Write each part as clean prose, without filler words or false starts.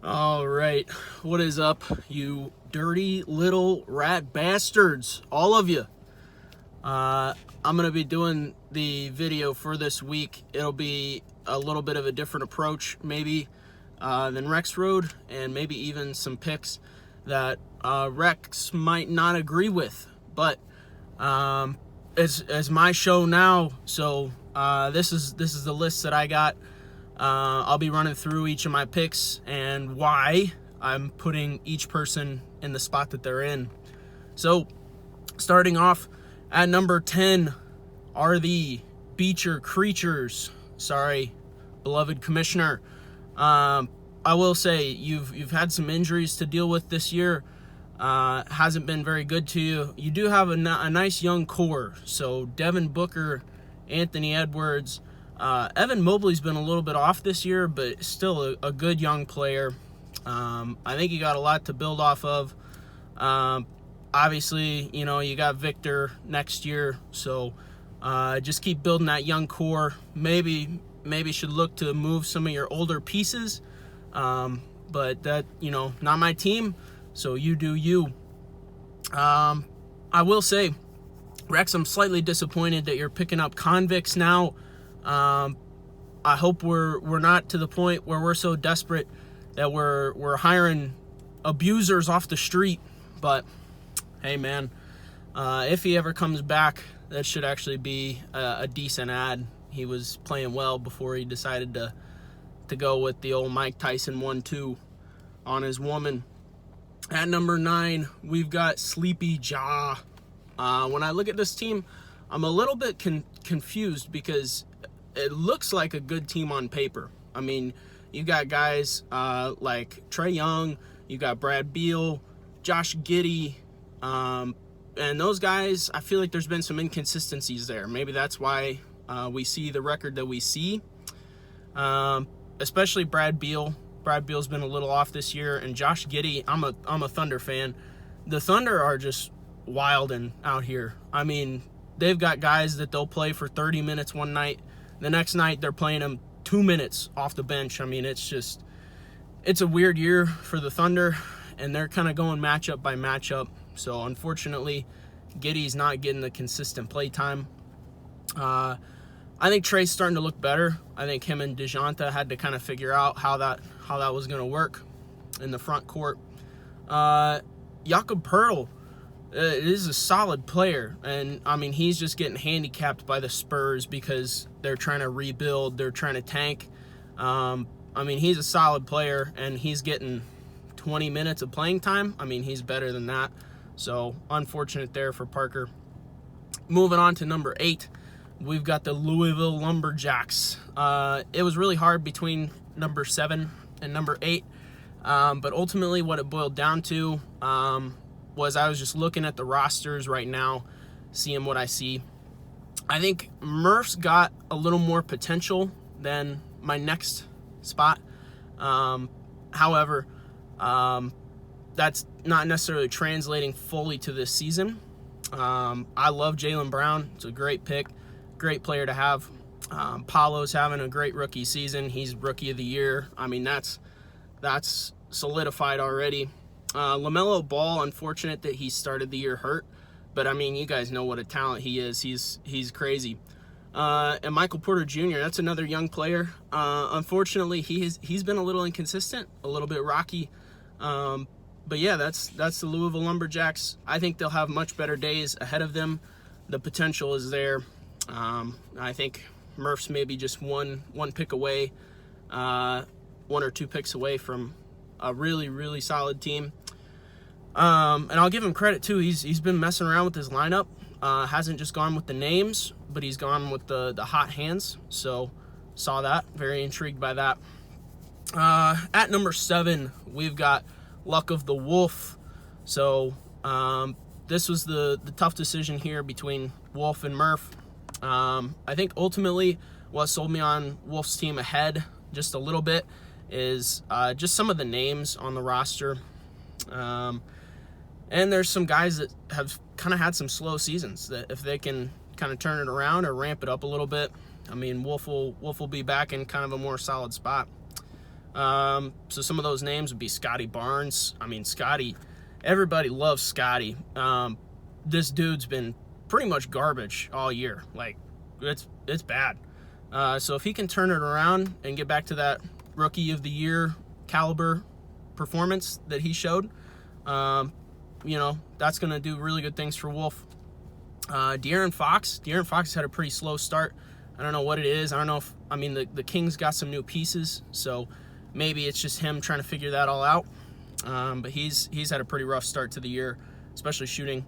All right, what is up, you dirty little rat bastards, all of you? I'm gonna be doing the video for this week. It'll be a little bit of a different approach, maybe, than Rex Road, and maybe even some picks that Rex might not agree with. But it's my show now, so this is the list that I got. I'll be running through each of my picks and why I'm putting each person in the spot that they're in. So, starting off at number 10 are the Beecher Creatures. Sorry, beloved commissioner. I will say you've had some injuries to deal with this year. Hasn't been very good to you. You do have a nice young core. So Devin Booker, Anthony Edwards, Evan Mobley's been a little bit off this year, but still a good young player. I think you got a lot to build off of. Obviously, you got Victor next year, so just keep building that young core. Maybe should look to move some of your older pieces, but that, not my team, so you do you. I will say, Rex, I'm slightly disappointed that you're picking up convicts now. I hope we're not to the point where we're so desperate that we're hiring abusers off the street. But hey, man, if he ever comes back, that should actually be a decent ad. He was playing well before he decided to go with the old Mike Tyson 1-2 on his woman. At number 9, we've got Sleepy Jaw. When I look at this team, I'm a little bit confused because it looks like a good team on paper. I mean, you got guys like Trae Young, you got Brad Beal, Josh Giddey, and those guys, I feel like there's been some inconsistencies there. Maybe that's why we see the record that we see. Especially Brad Beal. Brad Beal's been a little off this year, and Josh Giddey, I'm a Thunder fan. The Thunder are just wilding out here. I mean, they've got guys that they'll play for 30 minutes one night. The next night, they're playing them 2 minutes off the bench. I mean, it's a weird year for the Thunder, and they're kind of going matchup by matchup. So, unfortunately, Giddey's not getting the consistent play time. I think Trae's starting to look better. I think him and DeJounte had to kind of figure out how that was going to work in the front court. Jakob Poeltl is a solid player, and I mean, he's just getting handicapped by the Spurs because they're trying to rebuild, they're trying to tank. I mean, he's a solid player, and he's getting 20 minutes of playing time. I mean, he's better than that. So, unfortunate there for Parker. Moving on to number 8, we've got the Louisville Lumberjacks. It was really hard between number 7 and number 8, but ultimately what it boiled down to was I was just looking at the rosters right now, seeing what I see. I think Murph's got a little more potential than my next spot. However, that's not necessarily translating fully to this season. I love Jaylen Brown. It's a great pick, great player to have. Paolo's having a great rookie season. He's rookie of the year. I mean, that's solidified already. LaMelo Ball, unfortunate that he started the year hurt, but I mean, you guys know what a talent he is. He's crazy. And Michael Porter Jr., that's another young player. Unfortunately, he's been a little inconsistent, a little bit rocky. But yeah, that's the Louisville Lumberjacks. I think they'll have much better days ahead of them. The potential is there. I think Murph's maybe just one pick away, 1 or 2 picks away from a really, really solid team. And I'll give him credit too. He's been messing around with his lineup. Hasn't just gone with the names, but he's gone with the hot hands. So saw that. Very intrigued by that. At number 7, we've got Luck of the Wolf. So this was the tough decision here between Wolf and Murph. I think ultimately what sold me on Wolf's team ahead just a little bit is just some of the names on the roster. And there's some guys that have kind of had some slow seasons that if they can kind of turn it around or ramp it up a little bit, I mean, Wolf will be back in kind of a more solid spot. So some of those names would be Scotty Barnes. I mean, Scotty, everybody loves Scotty. This dude's been pretty much garbage all year. Like, it's bad. So if he can turn it around and get back to that rookie of the year caliber performance that he showed, that's going to do really good things for Wolf. De'Aaron Fox had a pretty slow start. I don't know what it is. I don't know if, the Kings got some new pieces, so maybe it's just him trying to figure that all out. But he's had a pretty rough start to the year, especially shooting.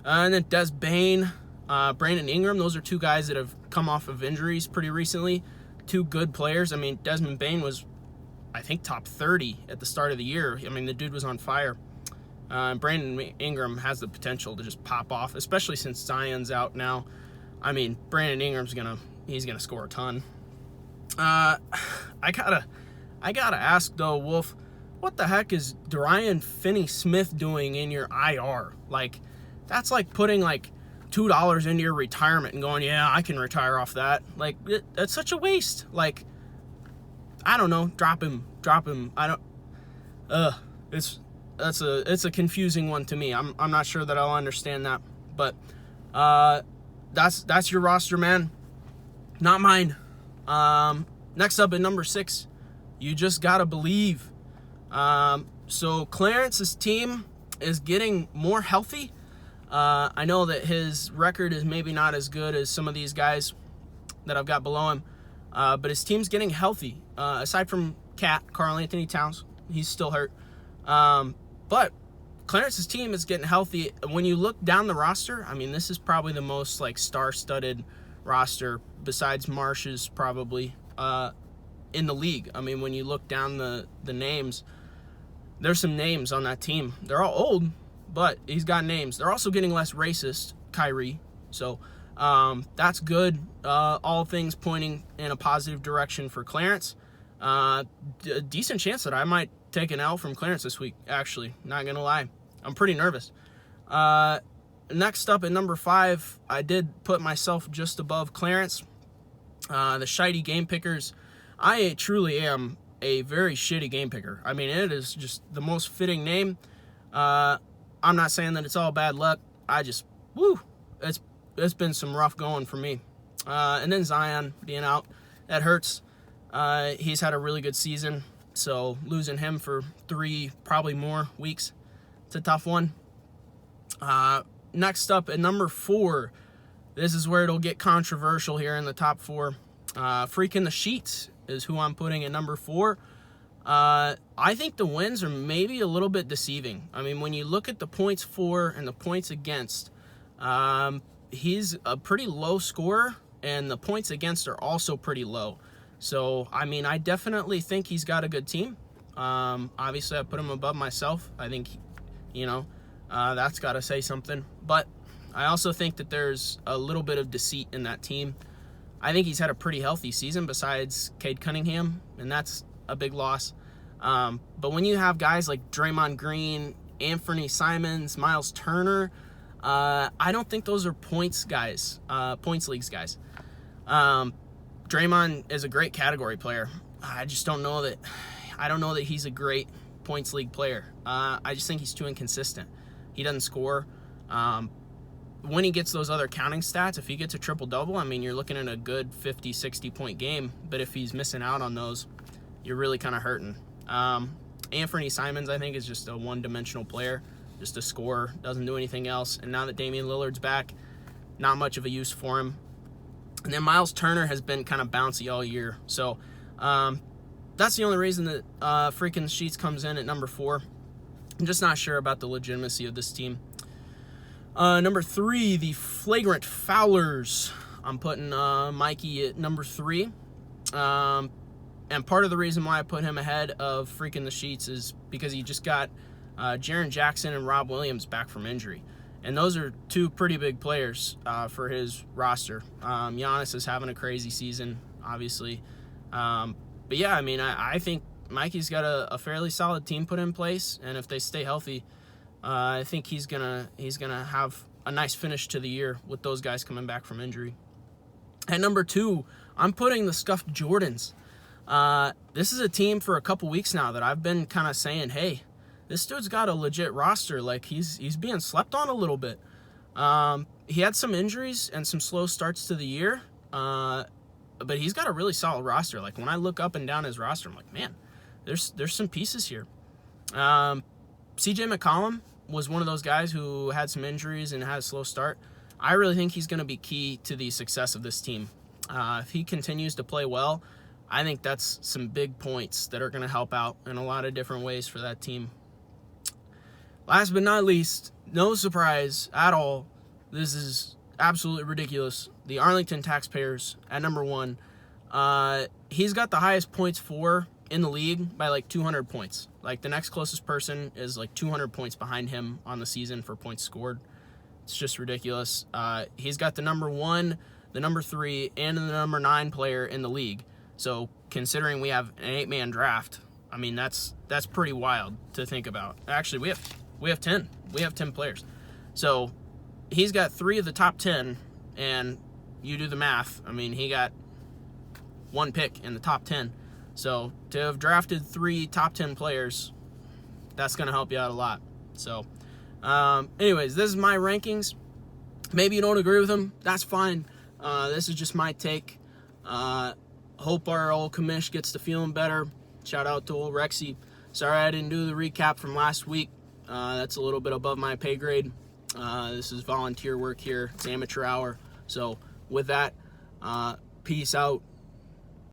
And then Des Bane, Brandon Ingram, those are two guys that have come off of injuries pretty recently. Two good players. I mean, Desmond Bane was, I think, top 30 at the start of the year. I mean, the dude was on fire. Brandon Ingram has the potential to just pop off, especially since Zion's out now. I mean, Brandon Ingram's he's gonna score a ton. I gotta ask though, Wolf, what the heck is Dorian Finney-Smith doing in your IR? Like, that's like putting like $2 into your retirement and going, yeah, I can retire off that. Like, that's such a waste. Like, I don't know, drop him. I don't. It's a confusing one to me. I'm not sure that I'll understand that, but that's your roster, man. Not mine. Next up at number 6, you just gotta believe. So Clarence's team is getting more healthy. I know that his record is maybe not as good as some of these guys that I've got below him, but his team's getting healthy. Aside from Karl Anthony Towns, he's still hurt. But Clarence's team is getting healthy. When you look down the roster, I mean, this is probably the most like star-studded roster besides Marsh's probably in the league. I mean, when you look down the names, there's some names on that team. They're all old, but he's got names. They're also getting less racist, Kyrie. So that's good. All things pointing in a positive direction for Clarence. A decent chance that I might take an L from Clarence this week, actually. Not going to lie. I'm pretty nervous. Next up at number 5, I did put myself just above Clarence. The Shitey Game Pickers. I truly am a very shitty game picker. I mean, it is just the most fitting name. I'm not saying that it's all bad luck. It's been some rough going for me. And then Zion being out, that hurts. He's had a really good season, so losing him for 3, probably more weeks, it's a tough one. Next up at number 4, this is where it'll get controversial here in the top 4. Freaking the Sheets is who I'm putting at number 4. I think the wins are maybe a little bit deceiving. I mean, when you look at the points for and the points against, he's a pretty low scorer, and the points against are also pretty low. So, I mean, I definitely think he's got a good team. Obviously, I put him above myself. I think, that's got to say something. But I also think that there's a little bit of deceit in that team. I think he's had a pretty healthy season besides Cade Cunningham, and that's a big loss. But when you have guys like Draymond Green, Anthony Simons, Miles Turner, I don't think those are points leagues guys. Draymond is a great category player. I don't know that he's a great points league player. I just think he's too inconsistent. He doesn't score. When he gets those other counting stats, if he gets a triple-double, I mean, you're looking at a good 50, 60-point game. But if he's missing out on those, you're really kind of hurting. Anthony Simons, I think, is just a one-dimensional player, just a scorer, doesn't do anything else. And now that Damian Lillard's back, not much of a use for him. And then Miles Turner has been kind of bouncy all year. So that's the only reason that freaking Sheets comes in at number 4. I'm just not sure about the legitimacy of this team. Number 3, the Flagrant Foulers. I'm putting Mikey at number 3. And part of the reason why I put him ahead of freaking the Sheets is because he just got Jaren Jackson and Rob Williams back from injury. And those are 2 pretty big players for his roster. Giannis is having a crazy season, obviously. But yeah, I mean, I think Mikey's got a fairly solid team put in place. And if they stay healthy, I think he's gonna have a nice finish to the year with those guys coming back from injury. At number 2, I'm putting the Scuffed Jordans. This is a team for a couple weeks now that I've been kind of saying, hey, this dude's got a legit roster. Like, he's being slept on a little bit. He had some injuries and some slow starts to the year, but he's got a really solid roster. Like, when I look up and down his roster, I'm like, man, there's some pieces here. CJ McCollum was one of those guys who had some injuries and had a slow start. I really think he's going to be key to the success of this team. If he continues to play well, I think that's some big points that are going to help out in a lot of different ways for that team. Last but not least, no surprise at all, this is absolutely ridiculous. The Arlington Taxpayers at number 1. He's got the highest points for in the league by like 200 points. Like, the next closest person is like 200 points behind him on the season for points scored. It's just ridiculous. He's got the number 1, the number 3, and the number 9 player in the league. So considering we have an 8-man draft, I mean, that's pretty wild to think about. Actually, we have 10. We have 10 players. So he's got 3 of the top 10, and you do the math. I mean, he got 1 pick in the top 10. So to have drafted 3 top 10 players, that's going to help you out a lot. So anyways, this is my rankings. Maybe you don't agree with them. That's fine. This is just my take. Hope our old commish gets to feeling better. Shout out to old Rexy. Sorry I didn't do the recap from last week. That's a little bit above my pay grade. This is volunteer work here. It's amateur hour. So with that, peace out.